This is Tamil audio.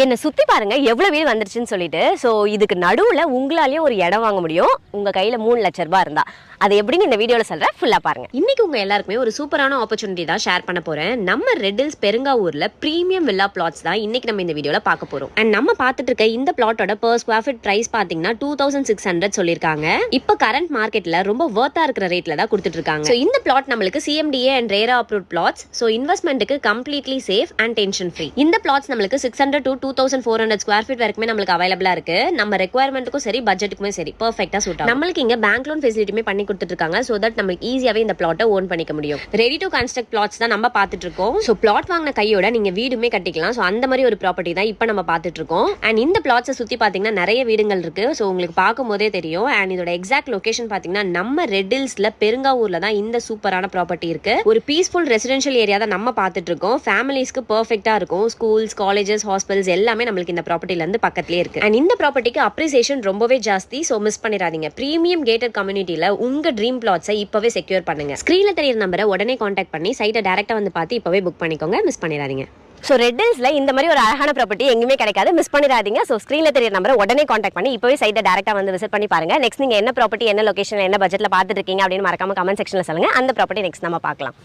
என்ன சுத்தி பாருங்க எவ்வளவு வீடு வந்துருச்சுன்னு சொல்லிட்டு. ஸோ இதுக்கு நடுவுல உங்களாலேயும் ஒரு இடம் வாங்க முடியும் உங்க கையில 3 லட்சம் ரூபாய் இருந்தா. அது எப்படின்னு இந்த வீடியோல சொல்றேன், ஃபுல்லா பாருங்க. இன்னைக்கு உங்க எல்லாருக்குமே ஒரு சூப்பரான ஆப்பர்ச்சுனிட்டி தான் ஷேர் பண்ண போறேன். நம்ம ரெட் ஹில்ஸ் பெருங்காவூர்ல பிரீமியம் வில்லா பிளாட்ஸ் தான் இன்னைக்கு நம்ம இந்த வீடியோல பார்க்க போறோம். அண்ட் நம்ம பார்த்துட்டு இருக்க இந்த பிளாட்டோட per square feet பிரைஸ் பாத்தீங்கன்னா 2600 சொல்லிருக்காங்க. இப்ப கரண்ட் மார்க்கெட்ல ரொம்ப வர்த்தா இருக்கிற ரேட்ல தான் கொடுத்துட்டு இருக்காங்க. ஸோ இந்த பிளாட் நம்மளுக்கு CMDA and RERA approved plots. So இன்வெஸ்ட்மெண்ட்டுக்கு completely safe and tension free. இந்த பிளாட்ஸ் நம்மளுக்கு 600 to 2400 ஸ்கொயர் ஃபீட் வரைக்குமே நம்மளுக்கு அவைலபிளா இருக்கு. நம்ம ரெக்யர்மெண்ட்டுக்கும் சரி பட்ஜெட்டுக்குமே சரி பெர்ஃபெக்ட்டா சூட் ஆகும். நம்மளுக்கு இங்க பேங்க் லோன் ஃபெசிலிட்டியுமே பண்ணி கொடுத்துட்டு இருக்காங்க. சோ தட் நமக்கு ஈஸியாவே இந்த பிளாட்டை ஓன் பண்ணிக்க முடியும். ரெடி டு கன்ஸ்ட்ரக்ட் பிளாட்ஸ் தான் நம்ம பார்த்துட்டு இருக்கோம். சோ பிளாட் வாங்கின கையோட நீங்க வீடுமே கட்டிக்கலாம். சோ அந்த மாதிரி ஒரு ப்ராப்பர்ட்டி தான் இப்போ நம்ம பார்த்துட்டு இருக்கோம். அண்ட் இந்த பிளாட்ஸை சுத்தி பாத்தீங்கன்னா நிறைய வீடுகள் இருக்கு. சோ உங்களுக்கு பார்க்கும் போதே தெரியும். அண்ட் இதோட எக்ஸாக்ட் லொகேஷன் பாத்தீங்கன்னா நம்ம ரெட் ஹில்ஸ்ல பெருங்காவூர்ல தான் இந்த சூப்பரான ப்ராப்பர்ட்டி இருக்கு. ஒரு பீஸ்ஃபுல் ரெசிடென்ஷியல் ஏரியா தான் நம்ம பார்த்துட்டு இருக்கோம். ஃபேமிலிஸ்க்கு பெர்ஃபெக்ட்டா இருக்கும். ஸ்கூல்ஸ், காலேஜஸ், ஹாஸ்பிட்டல்ஸ் எல்லாமே நம்மளுக்கு இந்த ப்ராப்பர்ட்டில இருந்து பக்கத்துலயே இருக்கு. அண்ட் இந்த ப்ராப்பர்ட்டிக்கு அப்ரிசியேஷன் ரொம்பவே ஜாஸ்தி. சோ மிஸ் பண்ணிடாதீங்க. பிரீமியம் கேட்டட் கம்யூனிட்டில உங்க ட்ரீம் பிளாட்ஸை இப்பவே செக்யூர் பண்ணுங்க. ஸ்கிரீன்ல தெரியுற நம்பரை உடனே கான்டாக்ட் பண்ணி சைட்டை டைரக்டா வந்து பார்த்து இப்பவே புக் பண்ணிக்கோங்க. மிஸ் பண்ணிடாதீங்க. ஸோ ரெட் ஹில்ஸ்ல இந்த மாதிரி ஒரு அழகான ப்ராப்பர்ட்டி எங்கேயுமே கிடைக்காது, மிஸ் பண்ணிடாதீங்க. ஸோ ஸ்க்ரீன்ல தெரிய நம்பரை உடனே கான்டாக்ட் பண்ணி இப்போவே சைட்டை டேரக்டா வந்து விசிட் பண்ணி பாருங்க. நெக்ஸ்ட் நீங்க என்ன ப்ராப்பர்ட்டி, என்ன லொகேஷன், என்ன பட்ஜெட்ல பார்த்துட்டு இருக்கீங்க அப்படின்னு மறக்காம கமெண்ட் செக்ஷன்ல சொல்லுங்க. அந்த ப்ராப்பர்ட்டி நெக்ஸ்ட் நம்ம பார்க்கலாம்.